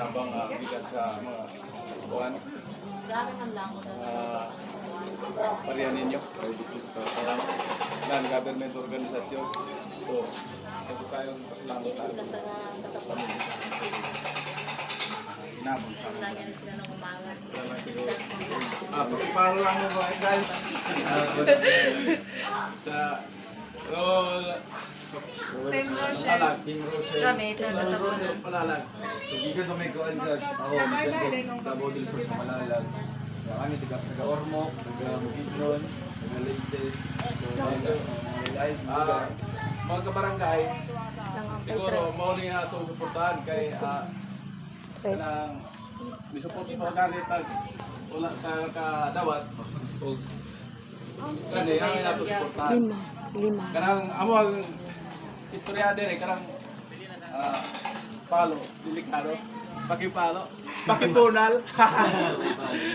pakinabang bigat sa mga kuhan. Grabe man lang ko Parihan ninyo, private sector, non-government organisasyon. So, ito tayong pasalamat tayo. Sinabot sa lagi na sila nang umangat. para lang mo ba guys? Sa Team Rochelle. Team Rochelle. Kami, Team Rochelle palalag. So, gigas na may kuhan ka. Ako, maganda. Davao del Sur sa Malalag. Kami, taga-Ormoc, taga-Bukidnon, taga-Leyte. So, live, Mga kabarangay, siguro mauli na itong suportahan kay kanang misupport pa ganit wala sa kadawat o kani ang ina to suportahan. Kanang amo ang istorya din kanang palo delikado pakipalo pakipunal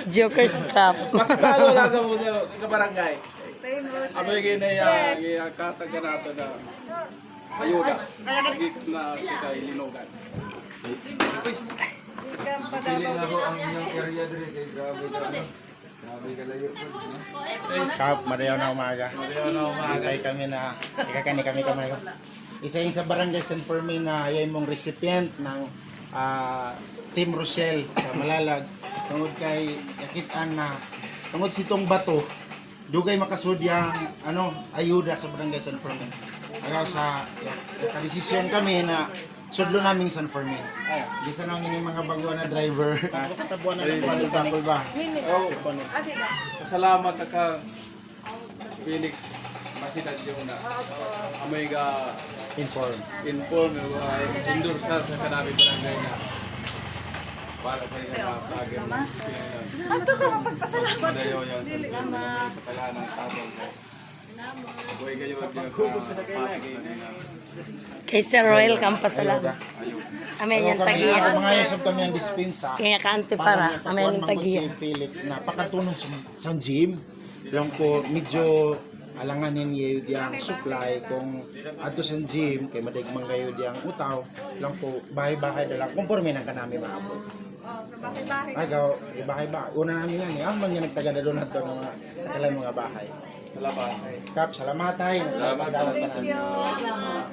Joker's Cup. pakipalo lang mo sa kabarangay. Amo yung katag nato na ayuda higit na kay linugan. pili na ko ang inyong area dire kay grabe ka. Grabe ka layo po. Kap, madayaw na umaga. Kay kami na, ikakani kami kamay. Isa yung sa barangay San Fermin na yung mong recipient ng Team Rochelle sa Malalag. Tungod kay yakitaan na, tungod sitong bato, dugay makasudyang ayuda sa barangay San Fermin. Agaw sa kadesisyon kami na sudlo naming San Fermin. Bisa nang ini mga baguhan na driver. Katabuan na lang ba? Oh, salamat ka Phoenix Masidad yung na amoy ga inform endure sa kanami barangay na para kayo na vlogger mo. Ato ka mapagpasalamat. Dayo yan sa pagkakalaan ng tabong ko. Buhay kayo at pinagpapasig na Kay Sir Royal Kampasalan. Amen yung tagiya. Mga yusog kami ng dispensa. Kaya kaante para. Amen yung tagiya. Si Felix na pakatulong sa gym. Lang po medyo alanganin yung diyang supply kung ato sa gym kay madigmang kayo diyang utaw lang po bahay-bahay dala conforme nang kanami maabot. Agaw, bahay-bahay. Una namin nga ni amang nga nagtaga doon nato ng mga nakalan mga bahay. Salamat. Kap, salamat tayo. Salamat. Salamat.